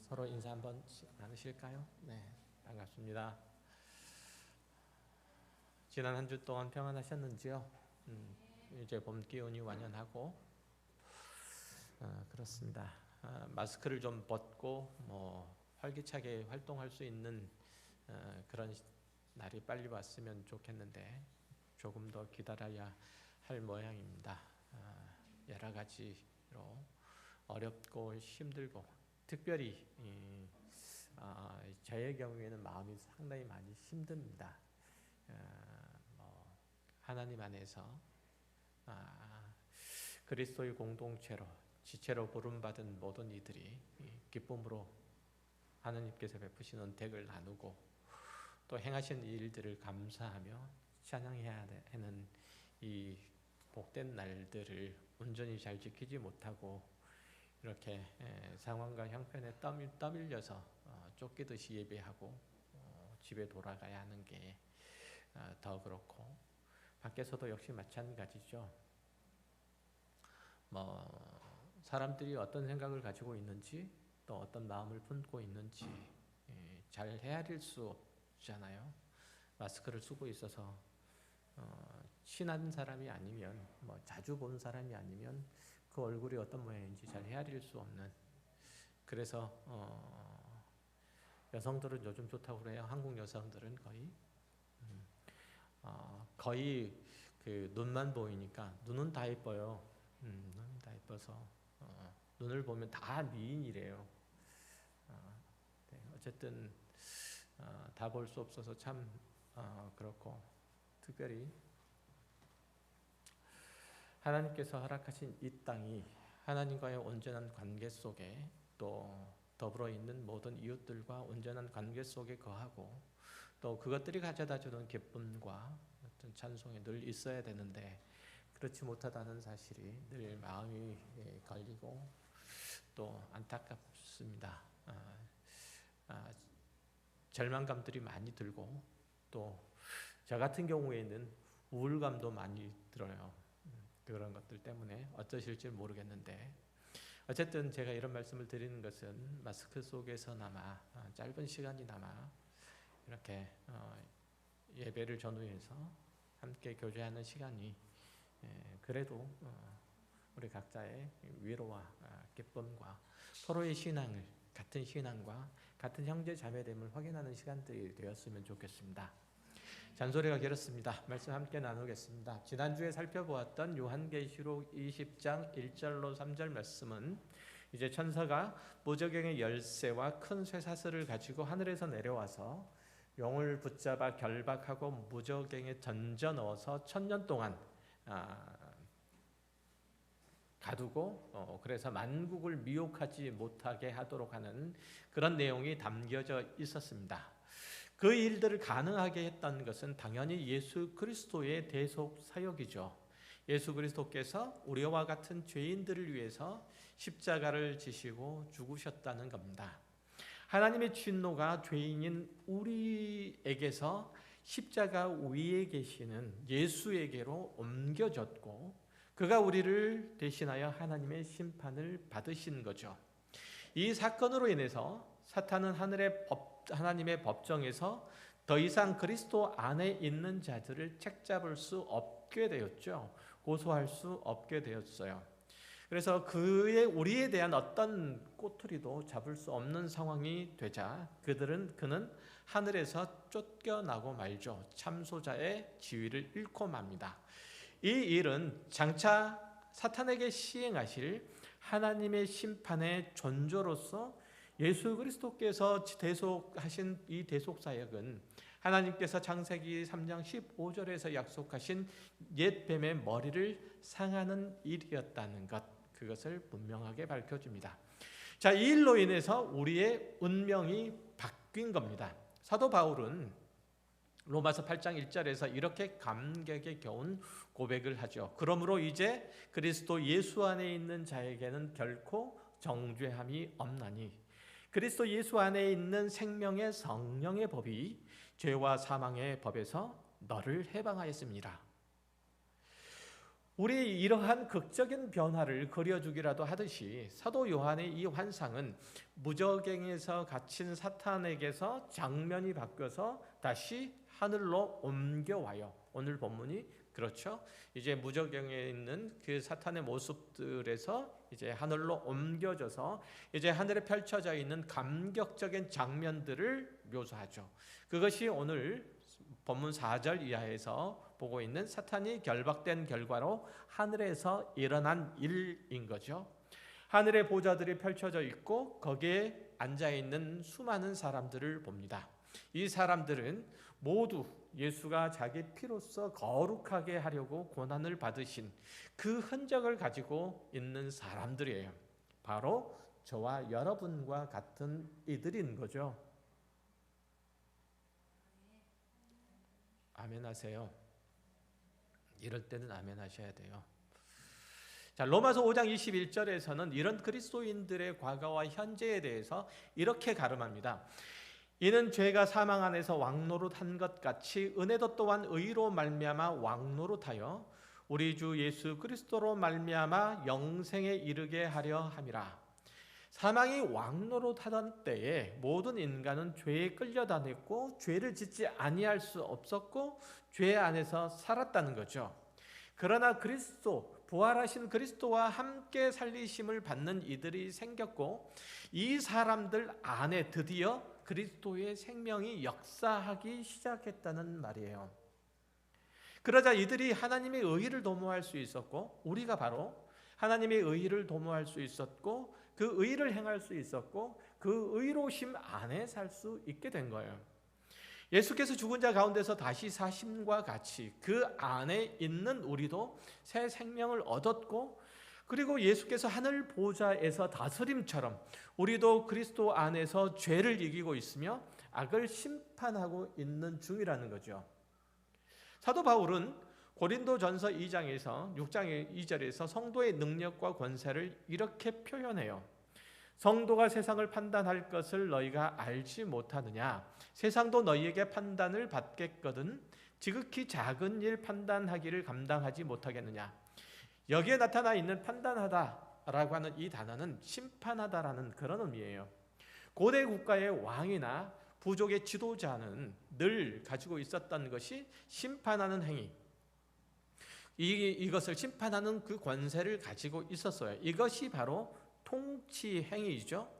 서로 인사 한번 나누실까요? 네, 반갑습니다. 지난 한 주 동안 평안하셨는지요? 이제 봄 기운이 완연하고 그렇습니다. 마스크를 좀 벗고 활기차게 활동할 수 있는 그런 날이 빨리 왔으면 좋겠는데 조금 더 기다려야 할 모양입니다. 여러 가지로 어렵고 힘들고 특별히 저의 경우에는 마음이 상당히 많이 힘듭니다. 하나님 안에서 그리스도의 공동체로 지체로 부름받은 모든 이들이 기쁨으로 하나님께서 베푸신 은택을 나누고 또 행하신 일들을 감사하며 찬양해야 하는 이 복된 날들을 온전히 잘 지키지 못하고 이렇게 상황과 형편에 떠밀려서 쫓기듯이 예배하고 집에 돌아가야 하는 게 더 그렇고 밖에서도 역시 마찬가지죠. 사람들이 어떤 생각을 가지고 있는지 또 어떤 마음을 품고 있는지 잘 헤아릴 수 없잖아요. 마스크를 쓰고 있어서 친한 사람이 아니면 자주 본 사람이 아니면 그 얼굴이 어떤 모양인지 잘 헤아릴 수 없는. 그래서 여성들은 요즘 좋다고 그래요. 한국 여성들은 거의 그 눈만 보이니까 눈은 다 예뻐요. 눈은 다 예뻐서 눈을 보면 다 미인이래요. 네, 어쨌든 다 볼 수 없어서 참 그렇고 특별히 하나님께서 허락하신 이 땅이 하나님과의 온전한 관계 속에 또 더불어 있는 모든 이웃들과 온전한 관계 속에 거하고 또 그것들이 가져다주는 기쁨과 어떤 찬송이 늘 있어야 되는데 그렇지 못하다는 사실이 늘 마음이 걸리고 또 안타깝습니다. 절망감들이 많이 들고 또 저 같은 경우에는 우울감도 많이 들어요. 그런 것들 때문에 어떠실지 모르겠는데 어쨌든 제가 이런 말씀을 드리는 것은 마스크 속에서나마 짧은 시간이나마 이렇게 예배를 전후해서 함께 교제하는 시간이 그래도 우리 각자의 위로와 기쁨과 서로의 신앙을 같은 신앙과 같은 형제 자매됨을 확인하는 시간들이 되었으면 좋겠습니다. 잔소리가 길었습니다. 말씀 함께 나누겠습니다. 지난주에 살펴보았던 요한계시록 20장 1절로 3절 말씀은 이제 천사가 무저갱의 열쇠와 큰 쇠사슬을 가지고 하늘에서 내려와서 용을 붙잡아 결박하고 무저갱에 던져 넣어서 1000년 동안 가두고 그래서 만국을 미혹하지 못하게 하도록 하는 그런 내용이 담겨져 있었습니다. 그 일들을 가능하게 했던 것은 당연히 예수 그리스도의 대속 사역이죠. 예수 그리스도께서 우리와 같은 죄인들을 위해서 십자가를 지시고 죽으셨다는 겁니다. 하나님의 진노가 죄인인 우리에게서 십자가 위에 계시는 예수에게로 옮겨졌고 그가 우리를 대신하여 하나님의 심판을 받으신 거죠. 이 사건으로 인해서 사탄은 하나님의 법정에서 더 이상 그리스도 안에 있는 자들을 책잡을 수 없게 되었죠. 고소할 수 없게 되었어요. 그래서 우리에 대한 어떤 꼬투리도 잡을 수 없는 상황이 되자 그는 하늘에서 쫓겨나고 말죠. 참소자의 지위를 잃고 맙니다. 이 일은 장차 사탄에게 시행하실 하나님의 심판의 존조로서 예수 그리스도께서 대속하신 이 대속사역은 하나님께서 창세기 3장 15절에서 약속하신 옛 뱀의 머리를 상하는 일이었다는 것, 그것을 분명하게 밝혀줍니다. 자, 이 일로 인해서 우리의 운명이 바뀐 겁니다. 사도 바울은 로마서 8장 1절에서 이렇게 감격에 겨운 고백을 하죠. 그러므로 이제 그리스도 예수 안에 있는 자에게는 결코 정죄함이 없나니 그리스도 예수 안에 있는 생명의 성령의 법이 죄와 사망의 법에서 너를 해방하였습니다. 우리 이러한 극적인 변화를 그려주기라도 하듯이 사도 요한의 이 환상은 무저갱에서 갇힌 사탄에게서 장면이 바뀌어서 다시 하늘로 옮겨와요. 오늘 본문이 그렇죠. 이제 무저갱에 있는 그 사탄의 모습들에서 이제 하늘로 옮겨져서 이제 하늘에 펼쳐져 있는 감격적인 장면들을 묘사하죠. 그것이 오늘 본문 4절 이하에서 보고 있는 사탄이 결박된 결과로 하늘에서 일어난 일인 거죠. 하늘의 보좌들이 펼쳐져 있고 거기에 앉아있는 수많은 사람들을 봅니다. 이 사람들은 모두 예수가 자기 피로써 거룩하게 하려고 고난을 받으신 그 흔적을 가지고 있는 사람들이에요. 바로 저와 여러분과 같은 이들인 거죠. 아멘 하세요. 이럴 때는 아멘 하셔야 돼요. 자, 로마서 5장 21절에서는 이런 그리스도인들의 과거와 현재에 대해서 이렇게 가름합니다. 이는 죄가 사망 안에서 왕노릇한 것 같이 은혜도 또한 의로 말미암아 왕노릇하여 우리 주 예수 그리스도로 말미암아 영생에 이르게 하려 함이라. 사망이 왕노릇하던 때에 모든 인간은 죄에 끌려다녔고 죄를 짓지 아니할 수 없었고 죄 안에서 살았다는 거죠. 그러나 그리스도, 부활하신 그리스도와 함께 살리심을 받는 이들이 생겼고 이 사람들 안에 드디어 그리스도의 생명이 역사하기 시작했다는 말이에요. 그러자 이들이 하나님의 의의를 도모할 수 있었고 우리가 바로 하나님의 의의를 도모할 수 있었고 그 의의를 행할 수 있었고 그 의로우심 안에 살 수 있게 된 거예요. 예수께서 죽은 자 가운데서 다시 사심과 같이 그 안에 있는 우리도 새 생명을 얻었고 그리고 예수께서 하늘 보좌에서 다스림처럼 우리도 그리스도 안에서 죄를 이기고 있으며 악을 심판하고 있는 중이라는 거죠. 사도 바울은 고린도전서 2장에서 6장 2절에서 성도의 능력과 권세를 이렇게 표현해요. 성도가 세상을 판단할 것을 너희가 알지 못하느냐? 세상도 너희에게 판단을 받겠거든 지극히 작은 일 판단하기를 감당하지 못하겠느냐? 여기에 나타나 있는 판단하다라고 하는 이 단어는 심판하다라는 그런 의미예요. 고대 국가의 왕이나 부족의 지도자는 늘 가지고 있었던 것이 심판하는 행위. 이것을 심판하는 그 권세를 가지고 있었어요. 이것이 바로 통치 행위죠.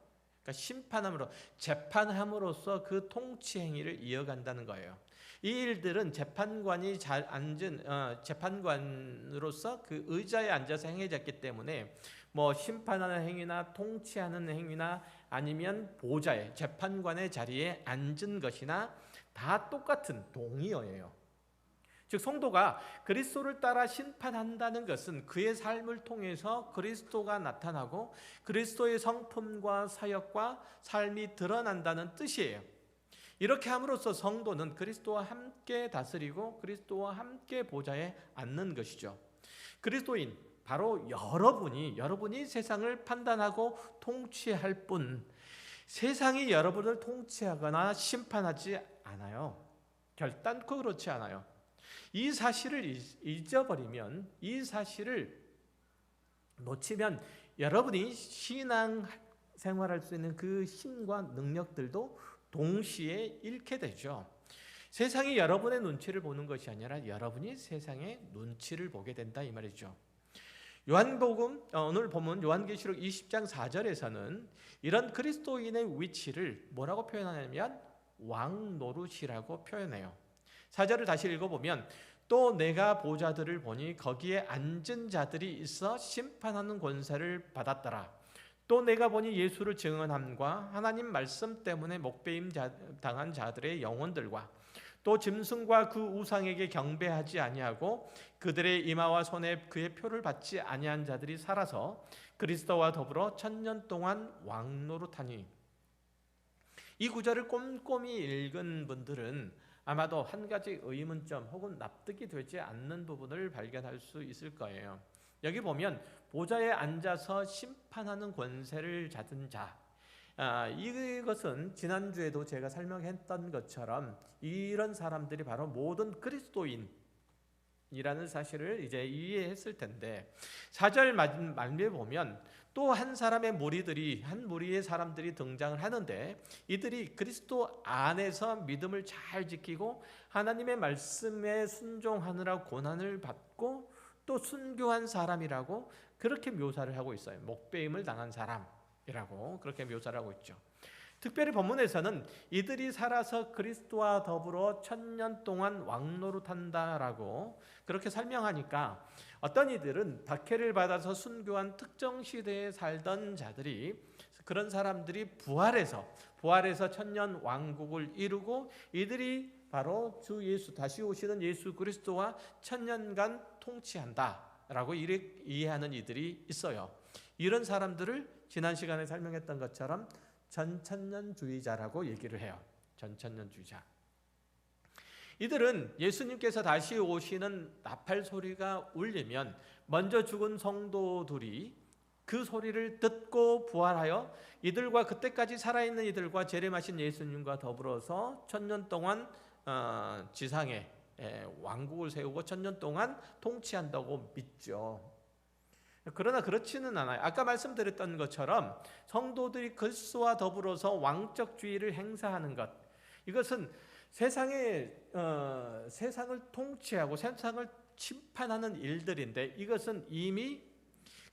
그러니까 심판함으로 재판함으로써 그 통치 행위를 이어간다는 거예요. 이 일들은 재판관이 잘 앉은 재판관으로서 그 의자에 앉아서 행해졌기 때문에 뭐 심판하는 행위나 통치하는 행위나 아니면 보좌에 재판관의 자리에 앉은 것이나 다 똑같은 동의어예요. 즉 성도가 그리스도를 따라 심판한다는 것은 그의 삶을 통해서 그리스도가 나타나고 그리스도의 성품과 사역과 삶이 드러난다는 뜻이에요. 이렇게 함으로써 성도는 그리스도와 함께 다스리고 그리스도와 함께 보좌에 앉는 것이죠. 그리스도인 바로 여러분이 세상을 판단하고 통치할 뿐 세상이 여러분을 통치하거나 심판하지 않아요. 결단코 그렇지 않아요. 이 사실을 잊어버리면, 이 사실을 놓치면 여러분이 신앙 생활할 수 있는 그 힘과 능력들도 동시에 잃게 되죠. 세상이 여러분의 눈치를 보는 것이 아니라 여러분이 세상의 눈치를 보게 된다 이 말이죠. 요한복음 오늘 보면 요한계시록 20장 4절에서는 이런 그리스도인의 위치를 뭐라고 표현하냐면 왕노릇이라고 표현해요. 4절을 다시 읽어보면 또 내가 보좌들을 보니 거기에 앉은 자들이 있어 심판하는 권세를 받았더라. 또 내가 보니 예수를 증언함과 하나님 말씀 때문에 목배임 당한 자들의 영혼들과 또 짐승과 그 우상에게 경배하지 아니하고 그들의 이마와 손에 그의 표를 받지 아니한 자들이 살아서 그리스도와 더불어 1000년 동안 왕노릇하니. 이 구절을 꼼꼼히 읽은 분들은 아마도 한 가지 의문점 혹은 납득이 되지 않는 부분을 발견할 수 있을 거예요. 여기 보면 보좌에 앉아서 심판하는 권세를 잡은 자, 이것은 지난주에도 제가 설명했던 것처럼 이런 사람들이 바로 모든 그리스도인, 이라는 사실을 이제 이해했을 텐데 4절 말미에 보면 또 한 사람의 무리들이 한 무리의 사람들이 등장을 하는데 이들이 그리스도 안에서 믿음을 잘 지키고 하나님의 말씀에 순종하느라 고난을 받고 또 순교한 사람이라고 그렇게 묘사를 하고 있어요. 목배임을 당한 사람이라고 그렇게 묘사를 하고 있죠. 특별히 본문에서는 이들이 살아서 그리스도와 더불어 1000년 동안 왕노릇한다라고 그렇게 설명하니까 어떤 이들은 박해를 받아서 순교한 특정 시대에 살던 자들이 그런 사람들이 부활해서 1000년 왕국을 이루고 이들이 바로 주 예수 다시 오시는 예수 그리스도와 1000년간 통치한다라고 이해하는 이들이 있어요. 이런 사람들을 지난 시간에 설명했던 것처럼 전천년주의자라고 얘기를 해요. 전천년주의자. 이들은 예수님께서 다시 오시는 나팔 소리가 울리면 먼저 죽은 성도들이 그 소리를 듣고 부활하여 이들과 그때까지 살아있는 이들과 재림하신 예수님과 더불어서 1000년 동안 지상에 왕국을 세우고 1000년 동안 통치한다고 믿죠. 그러나 그렇지는 않아요. 아까 말씀드렸던 것처럼 성도들이 그리스도와 더불어서 왕적주의를 행사하는 것, 이것은 세상을 통치하고 세상을 심판하는 일들인데 이것은 이미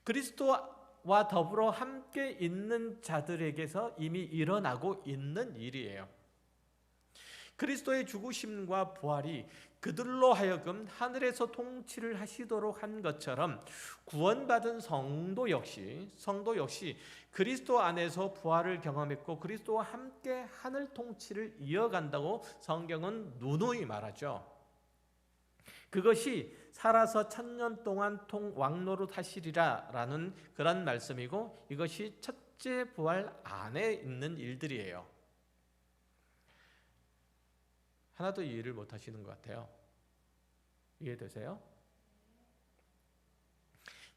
그리스도와 더불어 함께 있는 자들에게서 이미 일어나고 있는 일이에요. 그리스도의 죽으심과 부활이 그들로 하여금 하늘에서 통치를 하시도록 한 것처럼 구원받은 성도 역시 그리스도 안에서 부활을 경험했고 그리스도와 함께 하늘 통치를 이어간다고 성경은 누누이 말하죠. 그것이 살아서 1000년 동안 왕노릇 하시리라 라는 그런 말씀이고 이것이 첫째 부활 안에 있는 일들이에요. 하나도 이해를 못 하시는 것 같아요. 이해되세요?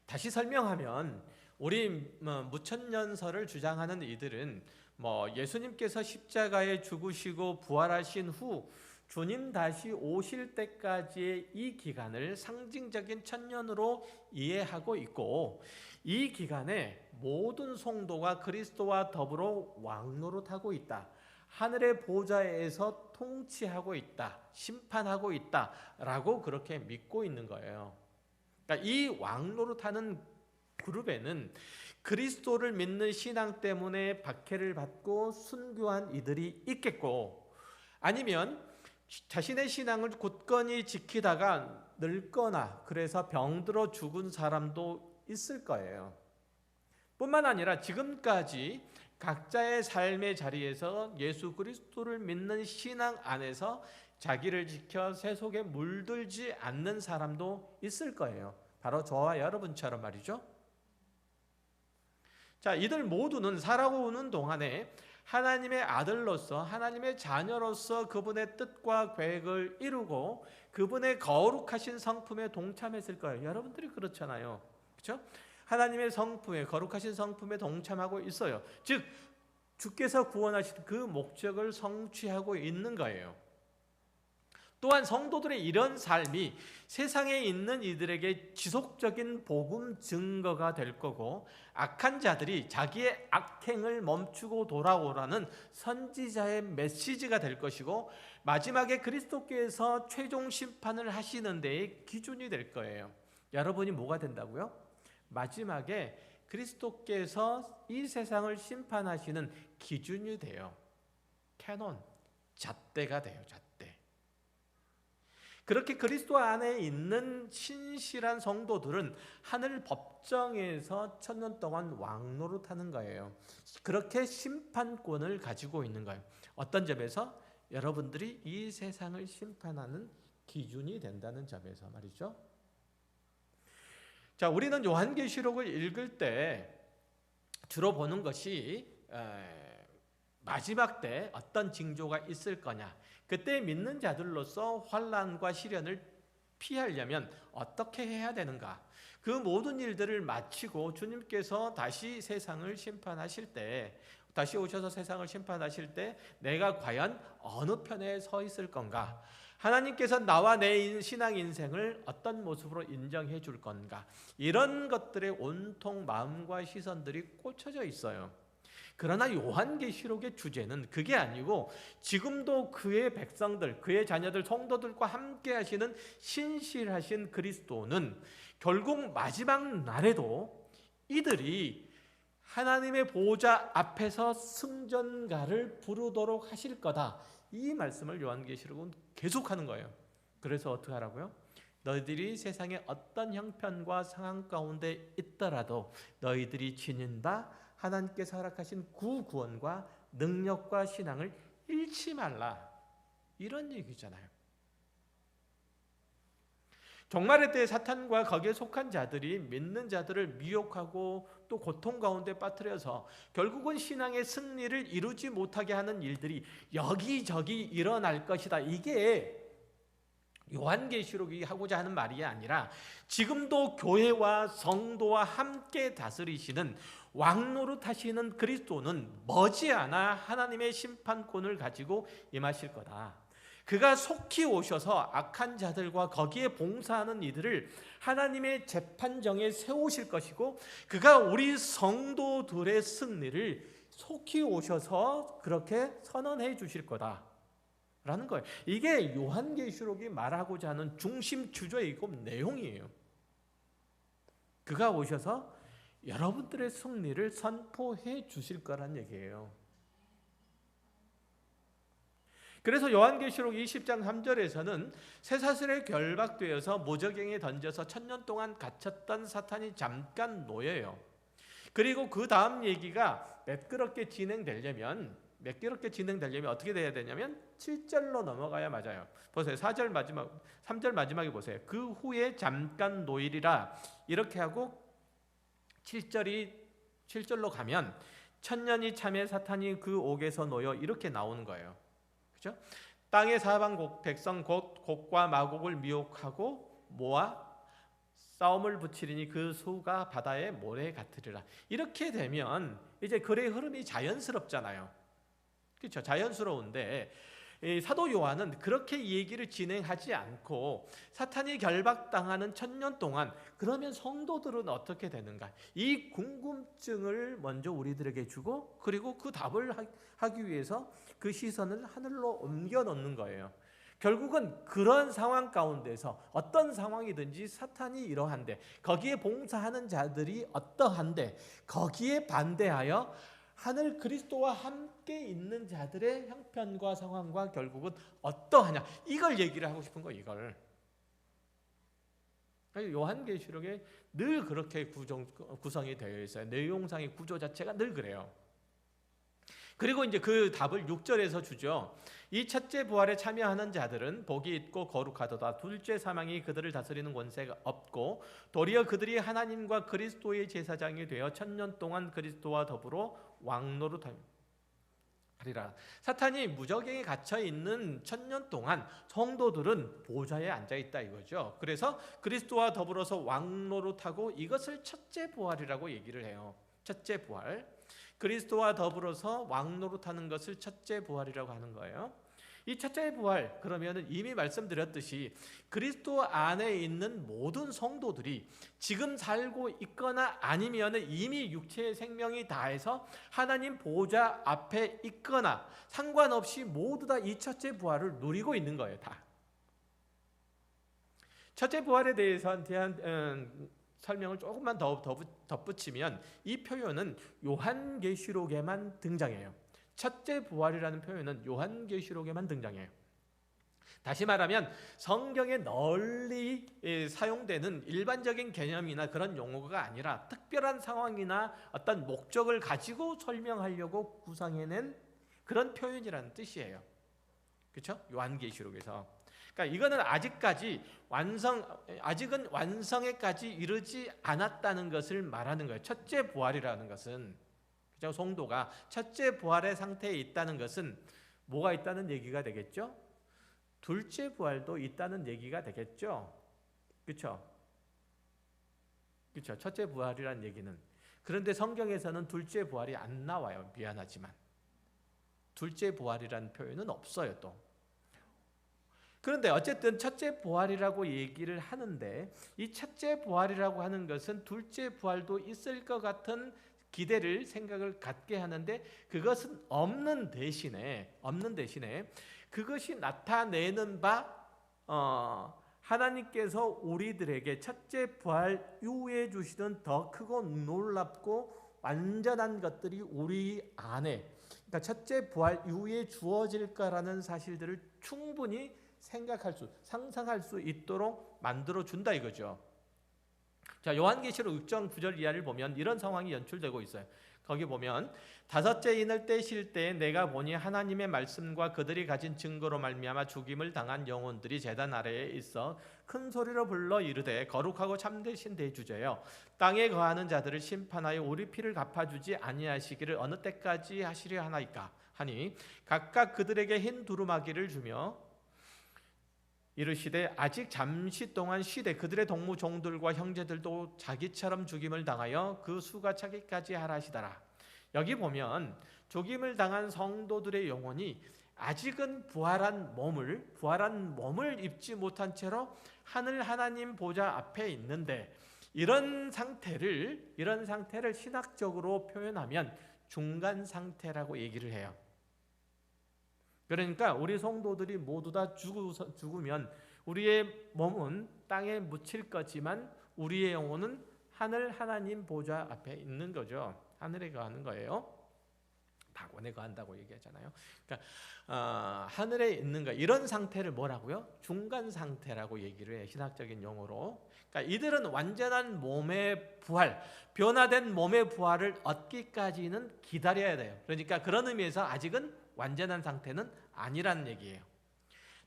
다시 설명하면 우리 무천년설을 주장하는 이들은 예수님께서 십자가에 죽으시고 부활하신 후 주님 다시 오실 때까지의 이 기간을 상징적인 1000년으로 이해하고 있고 이 기간에 모든 성도가 그리스도와 더불어 왕노릇하고 있다. 하늘의 보좌에서 통치하고 있다, 심판하고 있다라고 그렇게 믿고 있는 거예요. 그러니까 이 왕노릇하는 그룹에는 그리스도를 믿는 신앙 때문에 박해를 받고 순교한 이들이 있겠고 아니면 자신의 신앙을 굳건히 지키다가 늙거나 그래서 병들어 죽은 사람도 있을 거예요. 뿐만 아니라 지금까지 각자의 삶의 자리에서 예수 그리스도를 믿는 신앙 안에서 자기를 지켜 세속에 물들지 않는 사람도 있을 거예요. 바로 저와 여러분처럼 말이죠. 자, 이들 모두는 살아오는 동안에 하나님의 아들로서 하나님의 자녀로서 그분의 뜻과 계획을 이루고 그분의 거룩하신 성품에 동참했을 거예요. 여러분들이 그렇잖아요. 그렇죠? 하나님의 성품에 거룩하신 성품에 동참하고 있어요. 즉 주께서 구원하신 그 목적을 성취하고 있는 거예요. 또한 성도들의 이런 삶이 세상에 있는 이들에게 지속적인 복음 증거가 될 거고 악한 자들이 자기의 악행을 멈추고 돌아오라는 선지자의 메시지가 될 것이고 마지막에 그리스도께서 최종 심판을 하시는 데의 기준이 될 거예요. 여러분이 뭐가 된다고요? 마지막에 그리스도께서 이 세상을 심판하시는 기준이 돼요. 캐논, 잣대가 돼요. 잣대. 그렇게 그리스도 안에 있는 신실한 성도들은 하늘 법정에서 1000년 동안 왕노릇하는 거예요. 그렇게 심판권을 가지고 있는 거예요. 어떤 점에서? 여러분들이 이 세상을 심판하는 기준이 된다는 점에서 말이죠. 자, 우리는 요한계시록을 읽을 때 주로 보는 것이 마지막 때 어떤 징조가 있을 거냐, 그때 믿는 자들로서 환난과 시련을 피하려면 어떻게 해야 되는가, 그 모든 일들을 마치고 주님께서 다시 세상을 심판하실 때, 다시 오셔서 세상을 심판하실 때 내가 과연 어느 편에 서 있을 건가, 하나님께서 나와 내 신앙 인생을 어떤 모습으로 인정해 줄 건가, 이런 것들에 온통 마음과 시선들이 꽂혀져 있어요. 그러나 요한계시록의 주제는 그게 아니고 지금도 그의 백성들, 그의 자녀들, 성도들과 함께 하시는 신실하신 그리스도는 결국 마지막 날에도 이들이 하나님의 보호자 앞에서 승전가를 부르도록 하실 거다, 이 말씀을 요한계시록은 계속하는 거예요. 그래서 어떻게 하라고요? 너희들이 세상의 어떤 형편과 상황 가운데 있더라도 너희들이 지닌 바 하나님께서 허락하신 구원과 능력과 신앙을 잃지 말라, 이런 얘기잖아요. 종말의 때에 사탄과 거기에 속한 자들이 믿는 자들을 미혹하고 또 고통 가운데 빠뜨려서 결국은 신앙의 승리를 이루지 못하게 하는 일들이 여기저기 일어날 것이다. 이게 요한계시록이 하고자 하는 말이 아니라 지금도 교회와 성도와 함께 다스리시는 왕노릇하시는 그리스도는 머지않아 하나님의 심판권을 가지고 임하실 거다. 그가 속히 오셔서 악한 자들과 거기에 봉사하는 이들을 하나님의 재판정에 세우실 것이고, 그가 우리 성도들의 승리를 속히 오셔서 그렇게 선언해 주실 거다 라는 거예요. 이게 요한계시록이 말하고자 하는 중심 주제이고 내용이에요. 그가 오셔서 여러분들의 승리를 선포해 주실 거란 얘기예요. 그래서 요한계시록 20장 3절에서는 쇠사슬에 결박되어서 모저갱에 던져서 1000년 동안 갇혔던 사탄이 잠깐 놓여요. 그리고 그 다음 얘기가 매끄럽게 진행되려면 어떻게 돼야 되냐면 7절로 넘어가야 맞아요. 보세요. 3절 마지막에 보세요. 그 후에 잠깐 놓이리라, 이렇게 하고 7절로 가면 1000년이 참에 사탄이 그 옥에서 놓여, 이렇게 나오는 거예요. 그렇죠? 땅의 사방 백성 곧 곡과 마곡을 미혹하고 모아 싸움을 붙이리니 그 수가 바다의 모래 같으리라. 이렇게 되면 이제 글의 흐름이 자연스럽잖아요. 그렇죠? 자연스러운데 사도 요한은 그렇게 얘기를 진행하지 않고 사탄이 결박당하는 1000년 동안 그러면 성도들은 어떻게 되는가, 이 궁금증을 먼저 우리들에게 주고, 그리고 그 답을 하기 위해서 그 시선을 하늘로 옮겨 놓는 거예요. 결국은 그런 상황 가운데서 어떤 상황이든지 사탄이 이러한데, 거기에 봉사하는 자들이 어떠한데, 거기에 반대하여 하늘 그리스도와 함께 있는 자들의 형편과 상황과 결국은 어떠하냐, 이걸 얘기를 하고 싶은 거예요. 이걸 요한계시록에 늘 그렇게 구성이 되어 있어요. 내용상의 구조 자체가 늘 그래요. 그리고 이제 그 답을 6절에서 주죠. 이 첫째 부활에 참여하는 자들은 복이 있고 거룩하도다. 둘째 사망이 그들을 다스리는 권세가 없고 도리어 그들이 하나님과 그리스도의 제사장이 되어 1000년 동안 그리스도와 더불어 왕노릇하리라. 사탄이 무저갱에 갇혀 있는 1000년 동안 성도들은 보좌에 앉아 있다 이거죠. 그래서 그리스도와 더불어서 왕노릇하고, 이것을 첫째 부활이라고 얘기를 해요. 첫째 부활. 그리스도와 더불어서 왕노릇하는 것을 첫째 부활이라고 하는 거예요. 이 첫째 부활, 그러면 이미 말씀드렸듯이 그리스도 안에 있는 모든 성도들이 지금 살고 있거나 아니면 이미 육체의 생명이 다해서 하나님 보호자 앞에 있거나 상관없이 모두 다 이 첫째 부활을 누리고 있는 거예요. 다. 첫째 부활에 대한 설명을 조금만 더 덧붙이면, 이 표현은 요한계시록에만 등장해요. 첫째 부활이라는 표현은 요한계시록에만 등장해요. 다시 말하면 성경에 널리 사용되는 일반적인 개념이나 그런 용어가 아니라 특별한 상황이나 어떤 목적을 가지고 설명하려고 구상해낸 그런 표현이라는 뜻이에요. 그렇죠? 요한계시록에서. 그러니까 이거는 아직은 완성에까지 이르지 않았다는 것을 말하는 거예요. 첫째 부활이라는 것은, 그죠? 성도가 첫째 부활의 상태에 있다는 것은 뭐가 있다는 얘기가 되겠죠? 둘째 부활도 있다는 얘기가 되겠죠. 그렇죠? 그렇죠? 첫째 부활이라는 얘기는. 그런데 성경에서는 둘째 부활이 안 나와요. 미안하지만 둘째 부활이라는 표현은 없어요. 또 그런데 어쨌든 첫째 부활이라고 얘기를 하는데 이 첫째 부활이라고 하는 것은 둘째 부활도 있을 것 같은 기대를 생각을 갖게 하는데 그것은 없는 대신에 그것이 나타내는 바 하나님께서 우리들에게 첫째 부활 이후에 주시는 더 크고 놀랍고 완전한 것들이 우리 안에, 그러니까 첫째 부활 이후에 주어질 거라는 사실들을 충분히 상상할 수 있도록 만들어 준다 이거죠. 자, 요한계시록 6장 9절 이하를 보면 이런 상황이 연출되고 있어요. 거기 보면 다섯째 인을 떼실 때 내가 보니 하나님의 말씀과 그들이 가진 증거로 말미암아 죽임을 당한 영혼들이 제단 아래에 있어 큰 소리로 불러 이르되 거룩하고 참되신 대주제여 땅에 거하는 자들을 심판하여 우리 피를 갚아주지 아니하시기를 어느 때까지 하시려 하나이까 하니 각각 그들에게 흰 두루마기를 주며 이르시되 아직 잠시 동안 쉬되 그들의 동무 종들과 형제들도 자기처럼 죽임을 당하여 그 수가 차기까지 하라 하시더라. 여기 보면 죽임을 당한 성도들의 영혼이 아직은 부활한 몸을 입지 못한 채로 하늘 하나님 보좌 앞에 있는데 이런 상태를 신학적으로 표현하면 중간 상태라고 얘기를 해요. 그러니까 우리 성도들이 모두 다 죽으면 우리의 몸은 땅에 묻힐 거지만 우리의 영혼은 하늘 하나님 보좌 앞에 있는 거죠. 하늘에 거하는 거예요. 박원에 거한다고 얘기하잖아요. 그러니까 하늘에 있는 거 이런 상태를 뭐라고요? 중간 상태라고 얘기를 해요. 신학적인 용어로. 그러니까 이들은 완전한 몸의 부활, 변화된 몸의 부활을 얻기까지는 기다려야 돼요. 그러니까 그런 의미에서 아직은 완전한 상태는 아니라는 얘기예요.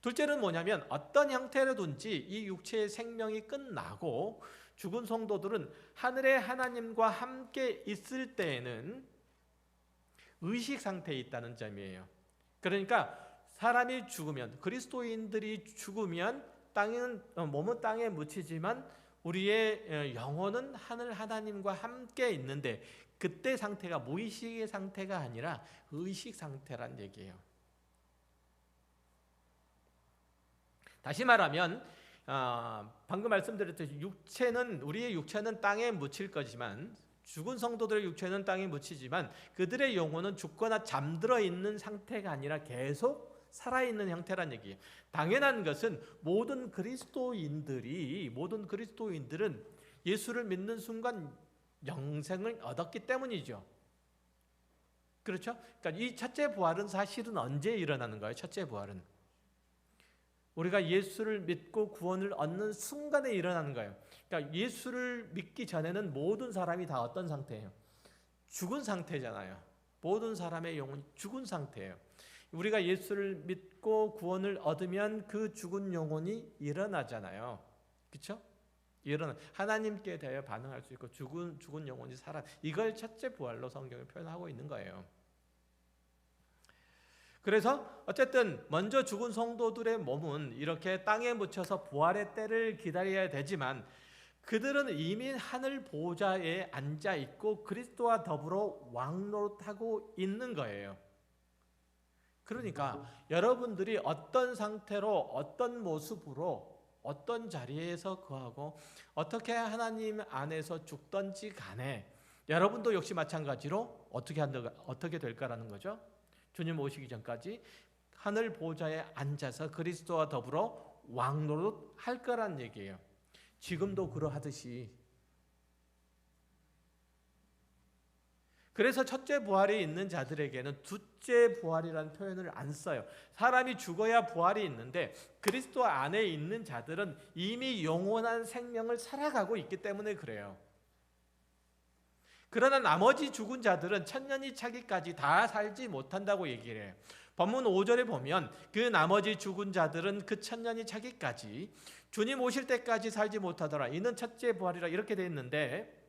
둘째는 뭐냐면 어떤 형태로든지 이 육체의 생명이 끝나고 죽은 성도들은 하늘의 하나님과 함께 있을 때에는 의식 상태에 있다는 점이에요. 그러니까 사람이 죽으면, 그리스도인들이 죽으면 몸은 땅에 묻히지만 우리의 영혼은 하늘 하나님과 함께 있는데 그때 상태가 무의식의 상태가 아니라 의식 상태란 얘기예요. 다시 말하면 방금 말씀드렸듯이 우리의 육체는 땅에 묻힐 거지만 죽은 성도들의 육체는 땅에 묻히지만 그들의 영혼은 죽거나 잠들어 있는 상태가 아니라 계속 살아있는 형태란 얘기예요. 당연한 것은 모든 그리스도인들은 예수를 믿는 순간 영생을 얻었기 때문이죠. 그렇죠? 그러니까 이 첫째 부활은 사실은 언제 일어나는 거예요? 첫째 부활은 우리가 예수를 믿고 구원을 얻는 순간에 일어나는 거예요. 그러니까 예수를 믿기 전에는 모든 사람이 다 어떤 상태예요? 죽은 상태잖아요. 모든 사람의 영혼이 죽은 상태예요. 우리가 예수를 믿고 구원을 얻으면 그 죽은 영혼이 일어나잖아요. 그렇죠? 하나님께 대해 반응할 수 있고 죽은 영혼이 살아. 이걸 첫째 부활로 성경이 표현하고 있는 거예요. 그래서 어쨌든 먼저 죽은 성도들의 몸은 이렇게 땅에 묻혀서 부활의 때를 기다려야 되지만 그들은 이미 하늘 보좌에 앉아 있고 그리스도와 더불어 왕노릇하고 있는 거예요. 그러니까 여러분들이 어떤 상태로 어떤 모습으로 어떤 자리에서 거하고 어떻게 하나님 안에서 죽든지 간에 여러분도 역시 마찬가지로 어떻게 될까라는 거죠. 주님 오시기 전까지 하늘 보좌에 앉아서 그리스도와 더불어 왕노릇 할 거란 얘기예요. 지금도 그러하듯이. 그래서 첫째 부활이 있는 자들에게는 둘째 부활이라는 표현을 안 써요. 사람이 죽어야 부활이 있는데 그리스도 안에 있는 자들은 이미 영원한 생명을 살아가고 있기 때문에 그래요. 그러나 나머지 죽은 자들은 천년이 차기까지 다 살지 못한다고 얘기를 해요. 본문 5절에 보면 그 나머지 죽은 자들은 그 천년이 차기까지 주님 오실 때까지 살지 못하더라. 이는 첫째 부활이라 이렇게 되어 있는데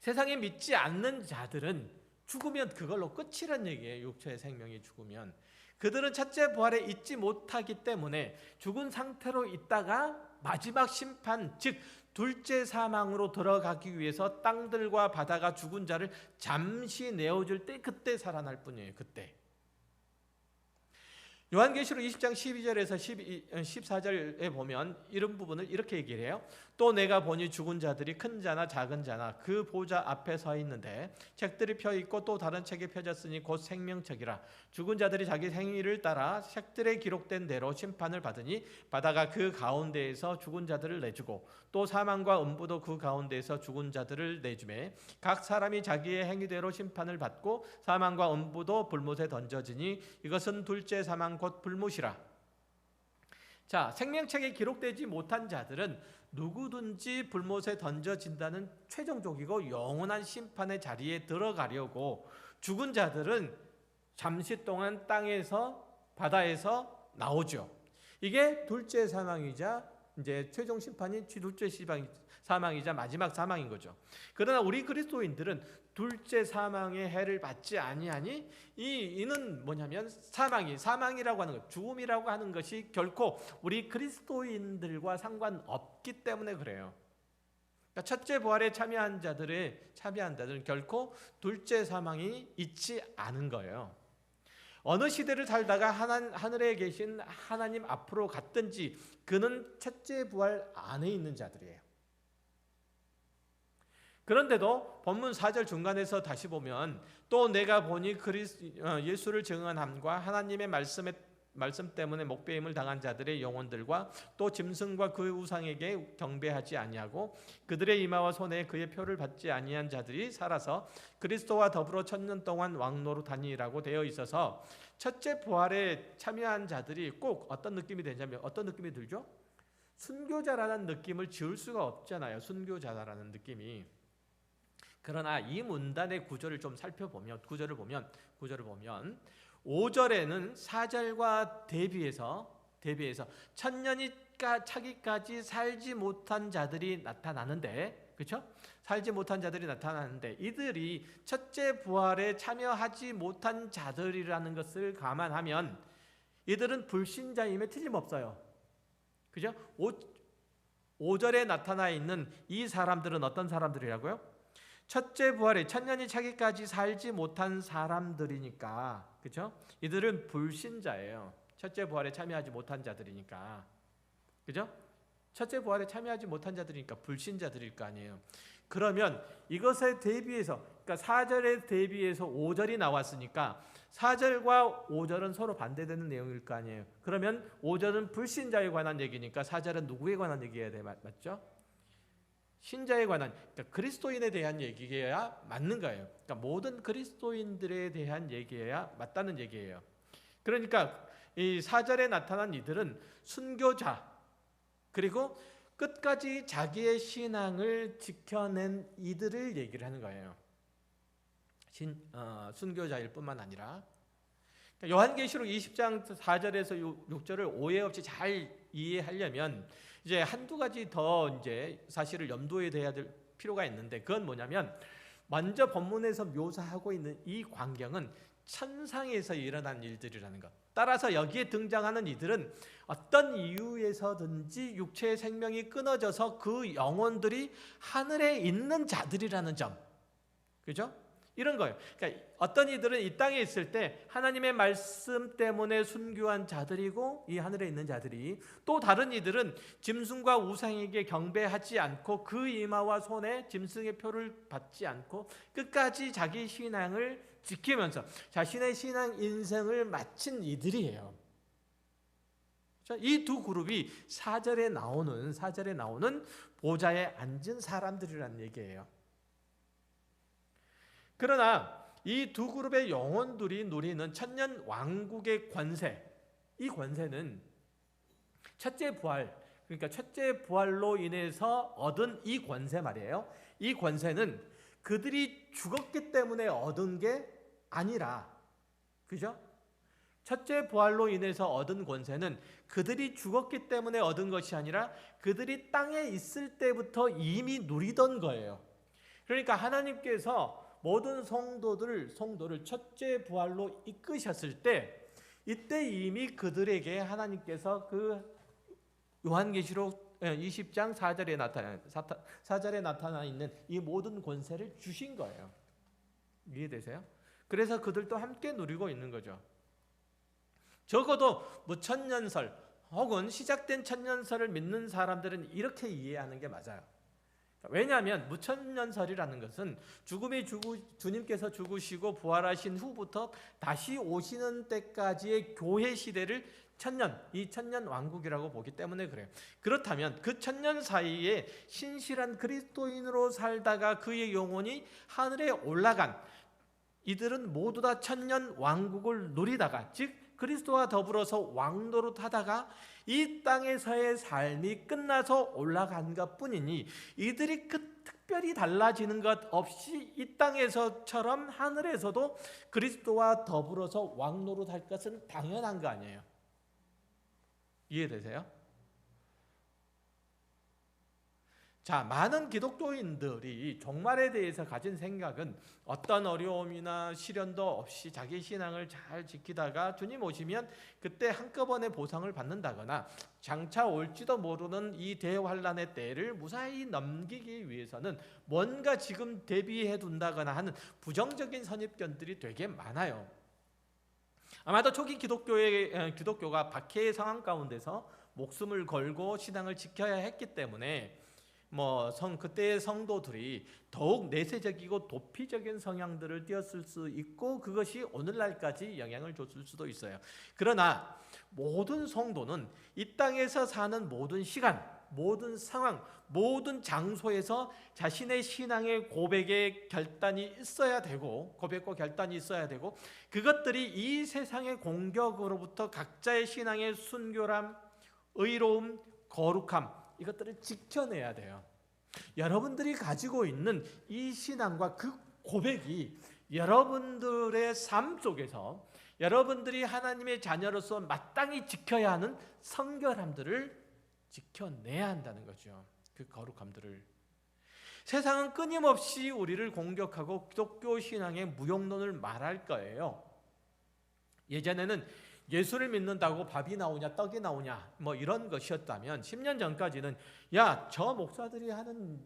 세상에 믿지 않는 자들은 죽으면 그걸로 끝이란 얘기예요. 육체의 생명이 죽으면. 그들은 첫째 부활에 있지 못하기 때문에 죽은 상태로 있다가 마지막 심판, 즉 둘째 사망으로 들어가기 위해서 땅들과 바다가 죽은 자를 잠시 내어줄 때 그때 살아날 뿐이에요. 그때. 요한계시록 20장 12절에서 14절에 보면 이런 부분을 이렇게 얘기를 해요. 또 내가 보니 죽은 자들이 큰 자나 작은 자나 그 보좌 앞에 서 있는데 책들이 펴 있고 또 다른 책이 펴졌으니 곧 생명책이라. 죽은 자들이 자기 행위를 따라 책들에 기록된 대로 심판을 받으니 바다가 그 가운데에서 죽은 자들을 내주고 또 사망과 음부도 그 가운데에서 죽은 자들을 내주매 각 사람이 자기의 행위대로 심판을 받고 사망과 음부도 불못에 던져지니 이것은 둘째 사망 곧 불못이라. 자, 생명책에 기록되지 못한 자들은 누구든지 불못에 던져진다는 최종적이고 영원한 심판의 자리에 들어가려고, 죽은 자들은 잠시 동안 땅에서 바다에서 나오죠. 이게 둘째 사망이자 이제 최종 심판이 둘째 사망이자 마지막 사망인 거죠. 그러나 우리 그리스도인들은 둘째 사망의 해를 받지 아니하니 이는 뭐냐면 사망이라고 하는 것, 죽음이라고 하는 것이 결코 우리 그리스도인들과 상관없기 때문에 그래요. 그러니까 첫째 부활에 참여한 자들은 결코 둘째 사망이 있지 않은 거예요. 어느 시대를 살다가 하늘에 계신 하나님 앞으로 갔든지 그는 첫째 부활 안에 있는 자들이에요. 그런데도 본문 4절 중간에서 다시 보면 또 내가 보니 예수를 증언함과 하나님의 말씀 때문에 목배임을 당한 자들의 영혼들과 또 짐승과 그 우상에게 경배하지 아니하고 그들의 이마와 손에 그의 표를 받지 아니한 자들이 살아서 그리스도와 더불어 1000년 동안 왕노릇하니라고 되어 있어서 첫째 부활에 참여한 자들이 꼭 어떤 느낌이 되냐면 어떤 느낌이 들죠? 순교자라는 느낌을 지울 수가 없잖아요. 순교자라는 느낌이. 그러나 이 문단의 구절을 좀 살펴보면 구절을 보면 5절에는 4절과 대비해서 1000년이 차기까지 살지 못한 자들이 나타나는데, 그렇죠? 살지 못한 자들이 나타나는데 이들이 첫째 부활에 참여하지 못한 자들이라는 것을 감안하면 이들은 불신자임에 틀림없어요. 그죠? 5절에 나타나 있는 이 사람들은 어떤 사람들이라고요? 첫째 부활에 1000년이 차기까지 살지 못한 사람들이니까, 그렇죠? 이들은 불신자예요. 첫째 부활에 참여하지 못한 자들이니까, 그렇죠? 첫째 부활에 참여하지 못한 자들이니까 불신자들일 거 아니에요. 그러면 이것에 대비해서, 그러니까 4절에 대비해서 5절이 나왔으니까 4절과 5절은 서로 반대되는 내용일 거 아니에요. 그러면 5절은 불신자에 관한 얘기니까 4절은 누구에 관한 얘기해야 돼, 맞죠? 신자에 관한, 그러니까 그리스도인에 대한 얘기여야 맞는 거예요. 그러니까 모든 그리스도인들에 대한 얘기여야 맞다는 얘기예요. 그러니까 이 4절에 나타난 이들은 순교자, 그리고 끝까지 자기의 신앙을 지켜낸 이들을 얘기를 하는 거예요. 순교자일 뿐만 아니라 그러니까 요한계시록 20장 4절에서 6절을 오해 없이 잘 이해하려면 이제 한두 가지 더 이제 사실을 염두에 둬야 될 필요가 있는데, 그건 뭐냐면 먼저 본문에서 묘사하고 있는 이 광경은 천상에서 일어난 일들이라는 것. 따라서 여기에 등장하는 이들은 어떤 이유에서든지 육체의 생명이 끊어져서 그 영혼들이 하늘에 있는 자들이라는 점. 그죠? 이런 거예요. 그러니까 어떤 이들은 이 땅에 있을 때 하나님의 말씀 때문에 순교한 자들이고 이 하늘에 있는 자들이, 또 다른 이들은 짐승과 우상에게 경배하지 않고 그 이마와 손에 짐승의 표를 받지 않고 끝까지 자기 신앙을 지키면서 자신의 신앙 인생을 마친 이들이에요. 이 두 그룹이 4절에 나오는 보좌에 앉은 사람들이라는 얘기예요. 그러나 이 두 그룹의 영혼들이 누리는 천년 왕국의 권세, 이 권세는 첫째 부활, 그러니까 첫째 부활로 인해서 얻은 이 권세 말이에요. 이 권세는 그들이 죽었기 때문에 얻은 게 아니라, 그죠? 첫째 부활로 인해서 얻은 권세는 그들이 죽었기 때문에 얻은 것이 아니라 그들이 땅에 있을 때부터 이미 누리던 거예요. 그러니까 하나님께서 모든 성도를 첫째 부활로 이끄셨을 때, 이때 이미 그들에게 하나님께서 그 요한계시록 20장 4절에 나타나 있는 이 모든 권세를 주신 거예요. 이해되세요? 그래서 그들도 함께 누리고 있는 거죠. 적어도 무천년설 혹은 시작된 천년설을 믿는 사람들은 이렇게 이해하는 게 맞아요. 왜냐하면 무천년설이라는 것은 주님께서 죽으시고 부활하신 후부터 다시 오시는 때까지의 교회 시대를 이 천년 왕국이라고 보기 때문에 그래요. 그렇다면 그 천년 사이에 신실한 그리스도인으로 살다가 그의 영혼이 하늘에 올라간 이들은 모두 다 천년 왕국을 누리다가, 즉 그리스도와 더불어서 왕노릇하다가 이 땅에서의 삶이 끝나서 올라간 것뿐이니 이들이 특별히 달라지는 것 없이 이 땅에서처럼 하늘에서도 그리스도와 더불어서 왕노릇할 것은 당연한 거 아니에요. 이해되세요? 자, 많은 기독교인들이 종말에 대해서 가진 생각은 어떤 어려움이나 시련도 없이 자기 신앙을 잘 지키다가 주님 오시면 그때 한꺼번에 보상을 받는다거나 장차 올지도 모르는 이 대환란의 때를 무사히 넘기기 위해서는 뭔가 지금 대비해 둔다거나 하는 부정적인 선입견들이 되게 많아요. 아마도 초기 기독교가 박해의 상황 가운데서 목숨을 걸고 신앙을 지켜야 했기 때문에 그때의 성도들이 더욱 내세적이고 도피적인 성향들을 띄었을 수 있고 그것이 오늘날까지 영향을 줬을 수도 있어요. 그러나 모든 성도는 이 땅에서 사는 모든 시간, 모든 상황, 모든 장소에서 자신의 신앙의 고백과 결단이 있어야 되고 그것들이 이 세상의 공격으로부터 각자의 신앙의 순결함, 의로움, 거룩함 이것들을 지켜내야 돼요. 여러분들이 가지고 있는 이 신앙과 그 고백이 여러분들의 삶 속에서 여러분들이 하나님의 자녀로서 마땅히 지켜야 하는 성결함들을 지켜내야 한다는 거죠. 그 거룩함들을. 세상은 끊임없이 우리를 공격하고 기독교 신앙의 무용론을 말할 거예요. 예전에는 예수를 믿는다고 밥이 나오냐 떡이 나오냐 이런 것이었다면 10년 전까지는 저 목사들이 하는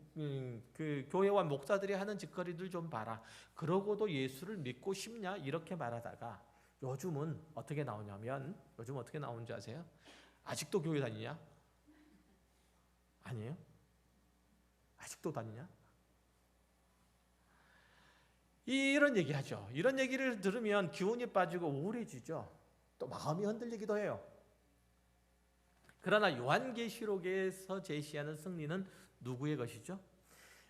그 교회와 목사들이 하는 짓거리들 좀 봐라. 그러고도 예수를 믿고 싶냐 이렇게 말하다가 요즘은 어떻게 나오냐면 요즘 어떻게 나오는지 아세요? 아직도 교회 다니냐? 아니에요? 아직도 다니냐? 이런 얘기하죠. 이런 얘기를 들으면 기운이 빠지고 우울해지죠. 또 마음이 흔들리기도 해요. 그러나 요한계시록에서 제시하는 승리는 누구의 것이죠?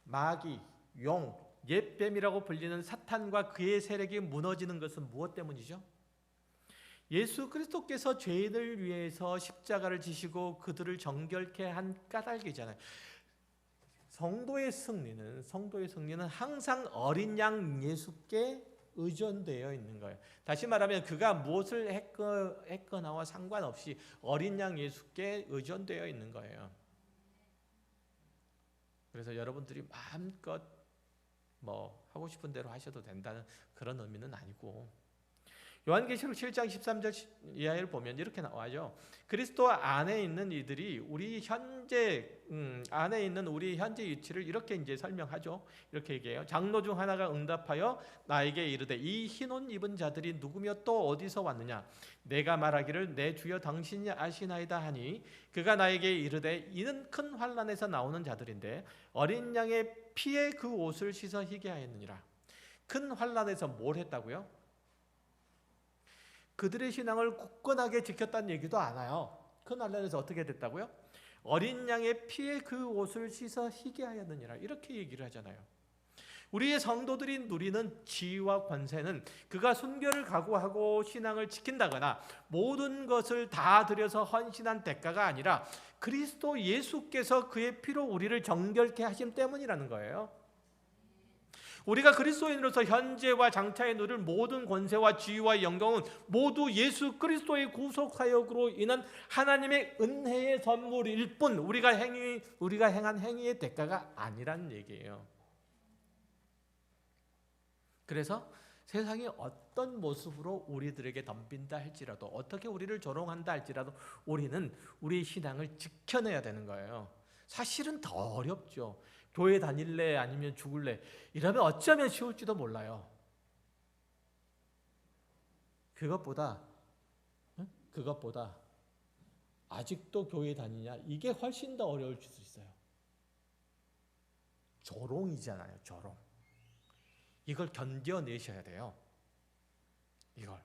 마귀, 용, 옛뱀이라고 불리는 사탄과 그의 세력이 무너지는 것은 무엇 때문이죠? 예수 그리스도께서 죄인을 위해서 십자가를 지시고 그들을 정결케 한 까닭이잖아요. 성도의 승리는 항상 어린 양 예수께 의존되어 있는 거예요. 다시 말하면 그가 무엇을 했거나와 상관없이 어린 양 예수께 의존되어 있는 거예요. 그래서 여러분들이 마음껏 하고 싶은 대로 하셔도 된다는 그런 의미는 아니고 요한계시록 7장 13절 이하를 보면 이렇게 나와요. 그리스도 안에 있는 이들이 우리 현재 안에 있는 우리 현재 위치를 이렇게 이제 설명하죠. 이렇게 얘기해요. 장로 중 하나가 응답하여 나에게 이르되 이 흰 옷 입은 자들이 누구며 또 어디서 왔느냐? 내가 말하기를 내 주여 당신이 아시나이다 하니 그가 나에게 이르되 이는 큰 환난에서 나오는 자들인데 어린 양의 피에 그 옷을 씻어 희게 하였느니라. 큰 환난에서 뭘 했다고요? 그들의 신앙을 굳건하게 지켰다는 얘기도 안 와요. 큰 환난에서 어떻게 됐다고요? 어린 양의 피에 그 옷을 씻어 희게 하였느니라 이렇게 얘기를 하잖아요. 우리의 성도들이 누리는 지위와 권세는 그가 순결을 각오하고 신앙을 지킨다거나 모든 것을 다 들여서 헌신한 대가가 아니라 그리스도 예수께서 그의 피로 우리를 정결케 하심 때문이라는 거예요. 우리가 그리스도인으로서 현재와 장차에 누릴 모든 권세와 지위와 영광은 모두 예수 그리스도의 구속 사역으로 인한 하나님의 은혜의 선물일 뿐 우리가 행한 행위의 대가가 아니라는 얘기예요. 그래서 세상이 어떤 모습으로 우리들에게 덤빈다 할지라도 어떻게 우리를 조롱한다 할지라도 우리는 우리의 신앙을 지켜내야 되는 거예요. 사실은 더 어렵죠. 교회 다닐래 아니면 죽을래 이러면 어쩌면 쉬울지도 몰라요. 그것보다 그것보다 아직도 교회 다니냐, 이게 훨씬 더 어려울 수 있어요. 조롱이잖아요. 조롱. 이걸 견뎌내셔야 돼요. 이걸.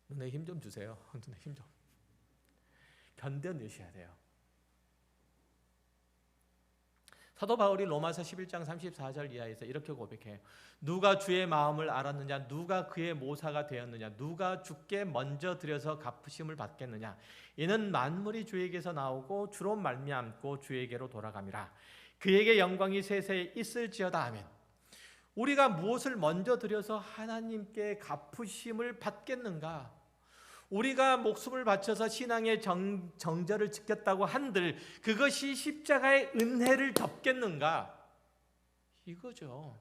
눈에 힘 좀 주세요. 눈에 힘 좀. 견뎌내셔야 돼요. 사도 바울이 로마서 11장 34절 이하에서 이렇게 고백해요. 누가 주의 마음을 알았느냐, 누가 그의 모사가 되었느냐, 누가 주께 먼저 드려서 갚으심을 받겠느냐. 이는 만물이 주에게서 나오고 주로 말미암고 주에게로 돌아감이라. 그에게 영광이 세세에 있을지어다. 아멘. 우리가 무엇을 먼저 드려서 하나님께 갚으심을 받겠는가? 우리가 목숨을 바쳐서 신앙의 정절을 지켰다고 한들 그것이 십자가의 은혜를 덮겠는가? 이거죠.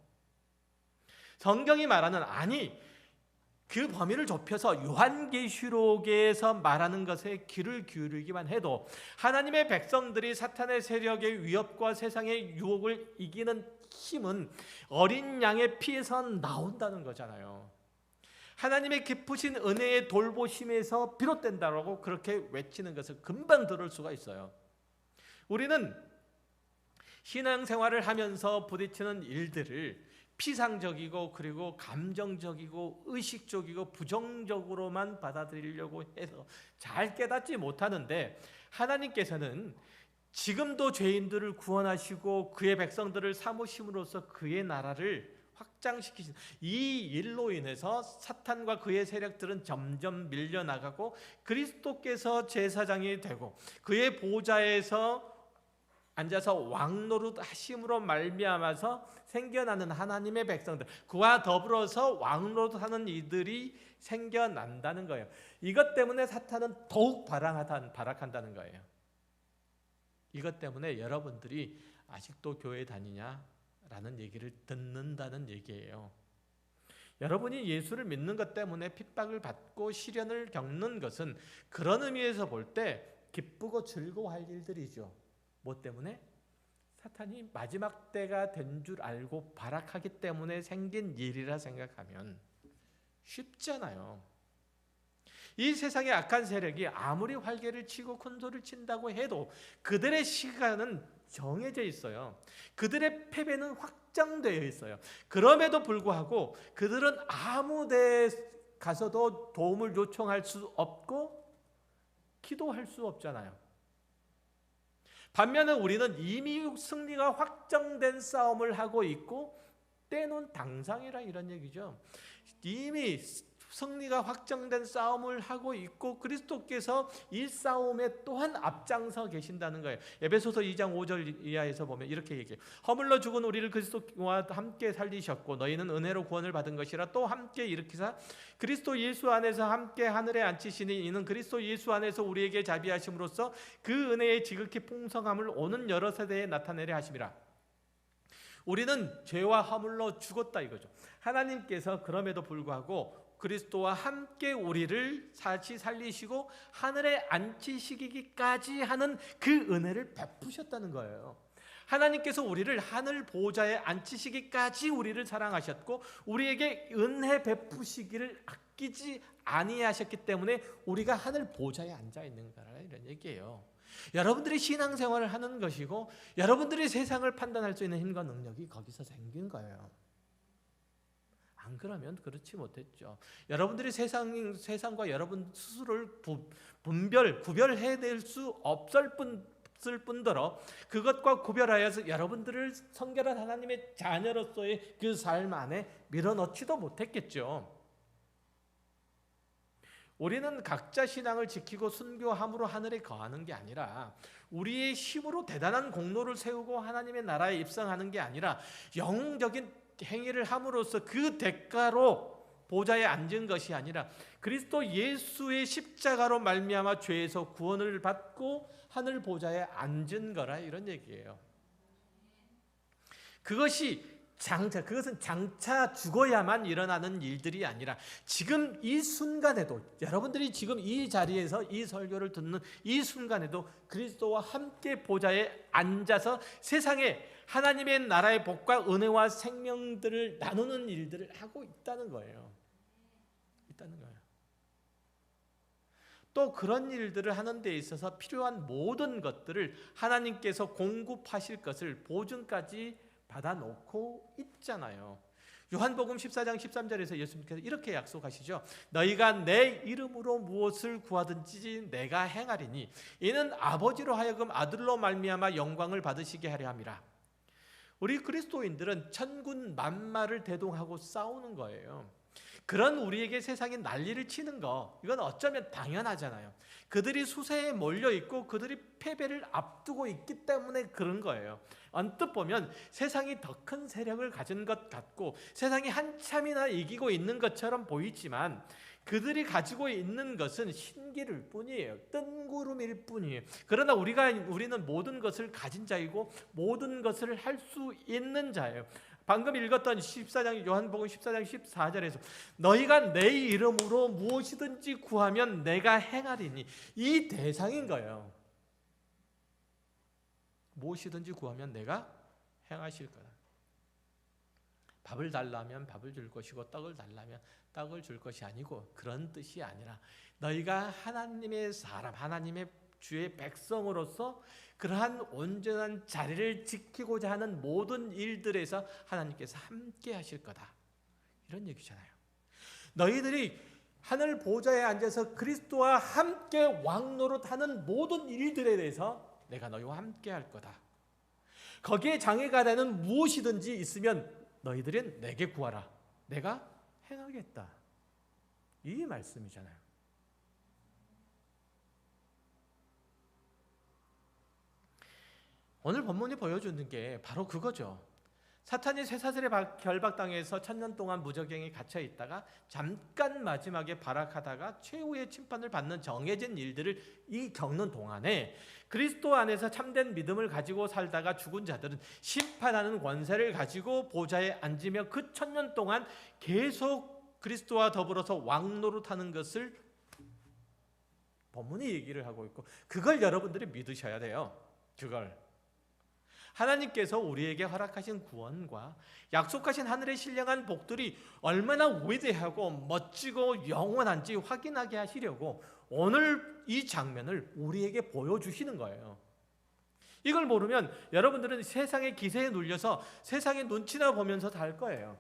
성경이 말하는, 아니, 그 범위를 좁혀서 요한계시록에서 말하는 것에 귀를 기울이기만 해도 하나님의 백성들이 사탄의 세력의 위협과 세상의 유혹을 이기는 힘은 어린 양의 피에서 나온다는 거잖아요. 하나님의 깊으신 은혜의 돌보심에서 비롯된다라고 그렇게 외치는 것을 금방 들을 수가 있어요. 우리는 신앙생활을 하면서 부딪히는 일들을 피상적이고 그리고 감정적이고 의식적이고 부정적으로만 받아들이려고 해서 잘 깨닫지 못하는데, 하나님께서는 지금도 죄인들을 구원하시고 그의 백성들을 삼으심으로써 그의 나라를 확장시키신 이 일로 인해서 사탄과 그의 세력들은 점점 밀려나가고 그리스도께서 제사장이 되고 그의 보좌에서 앉아서 왕노릇 하심으로 말미암아서 생겨나는 하나님의 백성들, 그와 더불어서 왕노릇하는 이들이 생겨난다는 거예요. 이것 때문에 사탄은 더욱 발악한다는 거예요. 이것 때문에 여러분들이 아직도 교회 다니냐라는 얘기를 듣는다는 얘기예요. 여러분이 예수를 믿는 것 때문에 핍박을 받고 시련을 겪는 것은 그런 의미에서 볼 때 기쁘고 즐거워할 일들이죠. 뭐 때문에? 사탄이 마지막 때가 된 줄 알고 발악하기 때문에 생긴 일이라 생각하면 쉽잖아요. 이 세상의 악한 세력이 아무리 활개를 치고 큰 소리를 친다고 해도 그들의 시간은 정해져 있어요. 그들의 패배는 확정되어 있어요. 그럼에도 불구하고 그들은 아무 데 가서도 도움을 요청할 수 없고 기도할 수 없잖아요. 반면에 우리는 이미 승리가 확정된 싸움을 하고 있고 때는 당상이라 이런 얘기죠. 이미 승리가 확정된 싸움을 하고 있고 그리스도께서 이 싸움에 또한 앞장서 계신다는 거예요. 에베소서 2장 5절 이하에서 보면 이렇게 얘기해요. 허물러 죽은 우리를 그리스도와 함께 살리셨고 너희는 은혜로 구원을 받은 것이라 또 함께 일으키사 그리스도 예수 안에서 함께 하늘에 앉히시니 이는 그리스도 예수 안에서 우리에게 자비하심으로써 그 은혜의 지극히 풍성함을 오는 여러 세대에 나타내려 하심이라. 우리는 죄와 허물로 죽었다 이거죠. 하나님께서 그럼에도 불구하고 그리스도와 함께 우리를 다시 살리시고 하늘에 앉히시기까지 하는 그 은혜를 베푸셨다는 거예요. 하나님께서 우리를 하늘 보좌에 앉히시기까지 우리를 사랑하셨고 우리에게 은혜 베푸시기를 아끼지 아니하셨기 때문에 우리가 하늘 보좌에 앉아 있는 거라 이런 얘기예요. 여러분들이 신앙생활을 하는 것이고 여러분들이 세상을 판단할 수 있는 힘과 능력이 거기서 생긴 거예요. 안 그러면 그렇지 못했죠. 여러분들이 세상과 여러분 스스로를 구별해낼 수 없을 뿐더러 그것과 구별하여서 여러분들을 성결한 하나님의 자녀로서의 그 삶 안에 밀어넣지도 못했겠죠. 우리는 각자 신앙을 지키고 순교함으로 하늘에 거하는 게 아니라 우리의 힘으로 대단한 공로를 세우고 하나님의 나라에 입성하는 게 아니라 영웅적인 행위를 함으로써 그 대가로 보좌에 앉은 것이 아니라 그리스도 예수의 십자가로 말미암아 죄에서 구원을 받고 하늘 보좌에 앉은 거라 이런 얘기예요. 그것이 그것은 장차 죽어야만 일어나는 일들이 아니라 지금 이 순간에도, 여러분들이 지금 이 자리에서 이 설교를 듣는 이 순간에도 그리스도와 함께 보좌에 앉아서 세상에 하나님의 나라의 복과 은혜와 생명들을 나누는 일들을 하고 있다는 거예요. 또 그런 일들을 하는 데 있어서 필요한 모든 것들을 하나님께서 공급하실 것을 보증까지 받아놓고 있잖아요. 요한복음 14장 13절에서 예수님께서 이렇게 약속하시죠. 너희가 내 이름으로 무엇을 구하든지 내가 행하리니 이는 아버지로 하여금 아들로 말미암아 영광을 받으시게 하려 함이라. 우리 그리스도인들은 천군 만마를 대동하고 싸우는 거예요. 그런 우리에게 세상이 난리를 치는 거, 이건 어쩌면 당연하잖아요. 그들이 수세에 몰려있고 그들이 패배를 앞두고 있기 때문에 그런 거예요. 언뜻 보면 세상이 더 큰 세력을 가진 것 같고 세상이 한참이나 이기고 있는 것처럼 보이지만 그들이 가지고 있는 것은 신기를 뿐이에요. 뜬구름일 뿐이에요. 그러나 우리는 모든 것을 가진 자이고 모든 것을 할 수 있는 자예요. 방금 읽었던 요한복음 14장 14절에서 너희가 내 이름으로 무엇이든지 구하면 내가 행하리니, 이 대상인 거예요. 무엇이든지 구하면 내가 행하실 거다. 밥을 달라면 밥을 줄 것이고 떡을 달라면 떡을 줄 것이 아니고, 그런 뜻이 아니라 너희가 하나님의 사람, 하나님의 주의 백성으로서 그러한 온전한 자리를 지키고자 하는 모든 일들에서 하나님께서 함께 하실 거다, 이런 얘기잖아요. 너희들이 하늘 보좌에 앉아서 그리스도와 함께 왕노릇하는 모든 일들에 대해서 내가 너희와 함께 할 거다. 거기에 장애가 되는 무엇이든지 있으면 너희들은 내게 구하라. 내가 행하겠다. 이 말씀이잖아요. 오늘 본문이 보여주는 게 바로 그거죠. 사탄이 쇠사슬에 결박당해서 1000년 동안 무저갱에 갇혀 있다가 잠깐 마지막에 발악하다가 최후의 심판을 받는 정해진 일들을 겪는 동안에 그리스도 안에서 참된 믿음을 가지고 살다가 죽은 자들은 심판하는 권세를 가지고 보좌에 앉으며 그 1000년 동안 계속 그리스도와 더불어서 왕노릇하는 것을 본문이 얘기를 하고 있고, 그걸 여러분들이 믿으셔야 돼요. 그걸 하나님께서 우리에게 허락하신 구원과 약속하신 하늘의 신령한 복들이 얼마나 위대하고 멋지고 영원한지 확인하게 하시려고 오늘 이 장면을 우리에게 보여주시는 거예요. 이걸 모르면 여러분들은 세상의 기세에 눌려서 세상의 눈치나 보면서 살 거예요.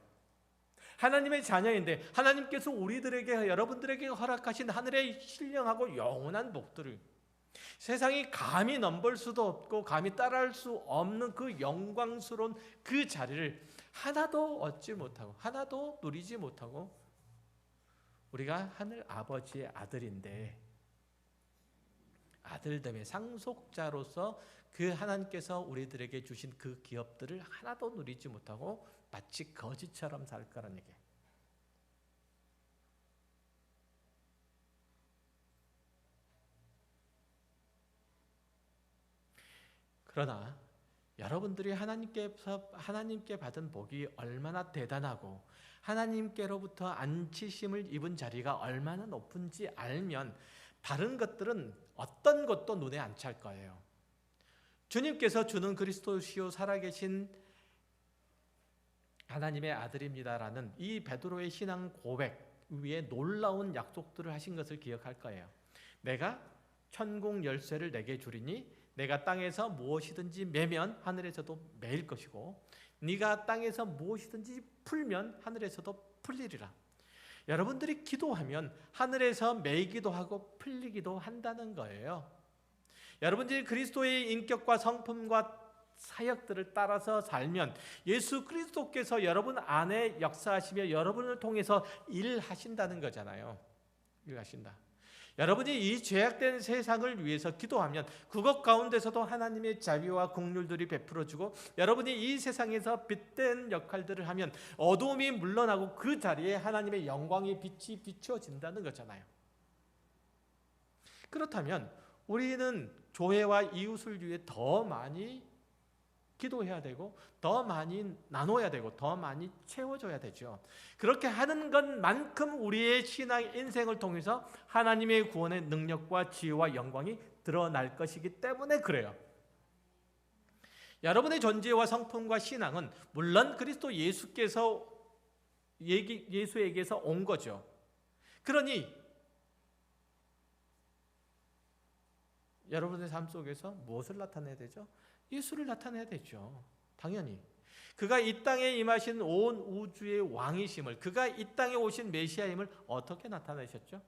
하나님의 자녀인데 하나님께서 여러분들에게 허락하신 하늘의 신령하고 영원한 복들을, 세상이 감히 넘볼 수도 없고 감히 따라할 수 없는 그 영광스러운 그 자리를 하나도 얻지 못하고 하나도 누리지 못하고, 우리가 하늘 아버지의 아들인데 아들됨의 상속자로서 그 하나님께서 우리들에게 주신 그 기업들을 하나도 누리지 못하고 마치 거지처럼 살 거라는 얘기예요. 그러나 여러분들이 하나님께 받은 복이 얼마나 대단하고 하나님께로부터 안치심을 입은 자리가 얼마나 높은지 알면 다른 것들은 어떤 것도 눈에 안 찰 거예요. 주님께서 주는 그리스도시요 살아계신 하나님의 아들입니다라는 이 베드로의 신앙 고백 위에 놀라운 약속들을 하신 것을 기억할 거예요. 내가 천국 열쇠를 내게 주리니 내가 땅에서 무엇이든지 매면 하늘에서도 매일 것이고 네가 땅에서 무엇이든지 풀면 하늘에서도 풀리리라. 여러분들이 기도하면 하늘에서 매이기도 하고 풀리기도 한다는 거예요. 여러분들이 그리스도의 인격과 성품과 사역들을 따라서 살면 예수 그리스도께서 여러분 안에 역사하시며 여러분을 통해서 일하신다는 거잖아요. 일하신다. 여러분이 이 죄악된 세상을 위해서 기도하면 그것 가운데서도 하나님의 자비와 긍휼들이 베풀어지고, 여러분이 이 세상에서 빛된 역할들을 하면 어두움이 물러나고 그 자리에 하나님의 영광의 빛이 비추어진다는 거잖아요. 그렇다면 우리는 교회와 이웃을 위해 더 많이 기도해야 되고 더 많이 나눠야 되고 더 많이 채워줘야 되죠. 그렇게 하는 것만큼 우리의 신앙 인생을 통해서 하나님의 구원의 능력과 지혜와 영광이 드러날 것이기 때문에 그래요. 여러분의 존재와 성품과 신앙은 물론 그리스도 예수에게서 온 거죠. 그러니 여러분의 삶 속에서 무엇을 나타내야 되죠? 예수를 나타내야 되죠. 당연히. 그가 이 땅에 임하신 온 우주의 왕이심을, 그가 이 땅에 오신 메시아임을 어떻게 나타내셨죠?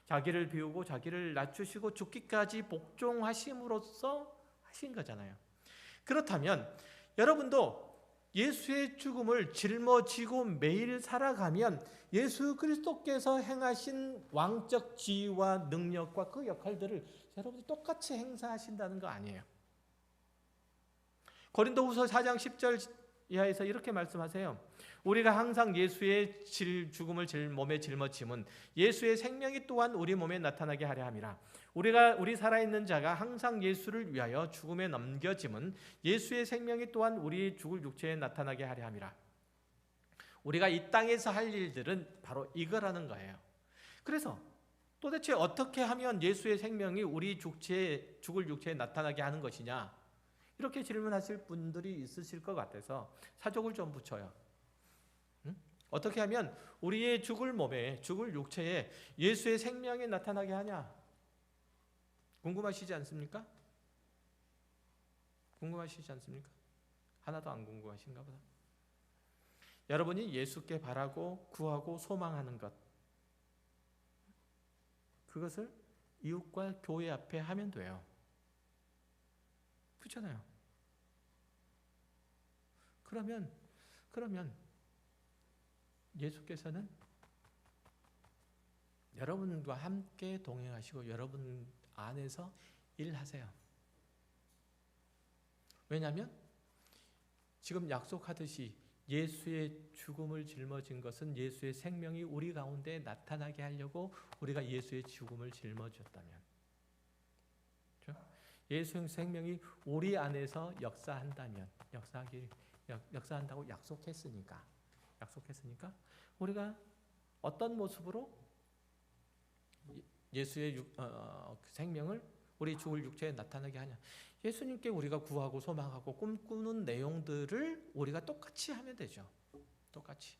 자기를 비우고 자기를 낮추시고 죽기까지 복종하심으로써 하신 거잖아요. 그렇다면 여러분도 예수의 죽음을 짊어지고 매일 살아가면 예수 그리스도께서 행하신 왕적 지위와 능력과 그 역할들을 여러분이 똑같이 행사하신다는 거 아니에요. 고린도후서 4장 10절 이하에서 이렇게 말씀하세요. 우리가 항상 예수의 죽음을 몸에 짊어짐은 예수의 생명이 또한 우리 몸에 나타나게 하려 함이라. 우리 살아있는 자가 항상 예수를 위하여 죽음에 넘겨짐은 예수의 생명이 또한 우리 죽을 육체에 나타나게 하려 함이라. 우리가 이 땅에서 할 일들은 바로 이거라는 거예요. 그래서 도대체 어떻게 하면 예수의 생명이 우리 죽을 육체에 나타나게 하는 것이냐, 이렇게 질문하실 분들이 있으실 것 같아서 사족을 좀 붙여요. 어떻게 하면 우리의 죽을 몸에, 죽을 육체에 예수의 생명이 나타나게 하냐? 궁금하시지 않습니까? 궁금하시지 않습니까? 하나도 안 궁금하신가 보다. 여러분이 예수께 바라고 구하고 소망하는 것, 그것을 이웃과 교회 앞에 하면 돼요. 그렇잖아요. 그러면 예수께서는 여러분과 함께 동행하시고 여러분 안에서 일하세요. 왜냐하면 지금 약속하듯이 예수의 죽음을 짊어진 것은 예수의 생명이 우리 가운데 나타나게 하려고 우리가 예수의 죽음을 짊어졌다면, 그렇죠? 예수의 생명이 우리 안에서 역사한다면, 역사한다고 약속했으니까 우리가 어떤 모습으로 예수의 생명을 우리 죽을 육체에 나타나게 하냐? 예수님께 우리가 구하고 소망하고 꿈꾸는 내용들을 우리가 똑같이 하면 되죠. 똑같이.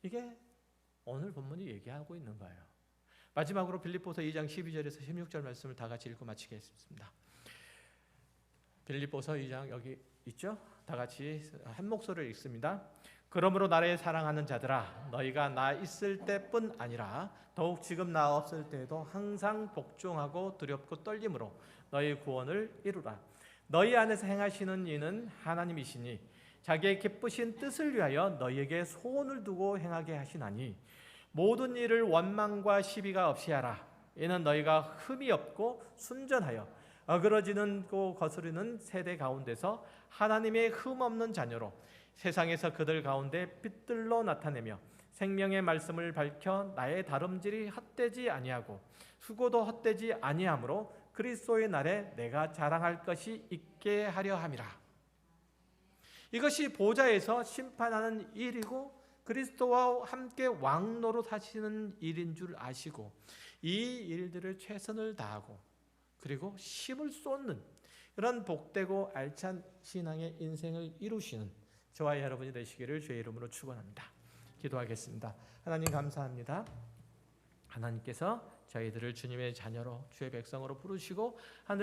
이게 오늘 본문이 얘기하고 있는 거예요. 마지막으로 빌립보서 2장 12절에서 16절 말씀을 다 같이 읽고 마치겠습니다. 빌립보서 2장 여기 있죠? 다 같이 한 목소리를 읽습니다. 그러므로 나를 사랑하는 자들아, 너희가 나 있을 때뿐 아니라 더욱 지금 나 없을 때에도 항상 복종하고 두렵고 떨림으로 너희 구원을 이루라. 너희 안에서 행하시는 이는 하나님이시니 자기의 기쁘신 뜻을 위하여 너희에게 소원을 두고 행하게 하시나니 모든 일을 원망과 시비가 없이 하라. 이는 너희가 흠이 없고 순전하여 어그러지는 거스르는 세대 가운데서 하나님의 흠 없는 자녀로 세상에서 그들 가운데 빛들로 나타내며 생명의 말씀을 밝혀 나의 다름질이 헛되지 아니하고 수고도 헛되지 아니하므로 그리스도의 날에 내가 자랑할 것이 있게 하려 함이라. 이것이 보좌에서 심판하는 일이고 그리스도와 함께 왕노릇 하시는 일인 줄 아시고 이 일들을 최선을 다하고 그리고 힘을 쏟는 그런 복되고 알찬 신앙의 인생을 이루시는 저와 여러분이 되시기를 주의 이름으로 축원합니다. 기도하겠습니다. 하나님 감사합니다. 하나님께서 저희들을 주님의 자녀로 주의 백성으로 부르시고 하늘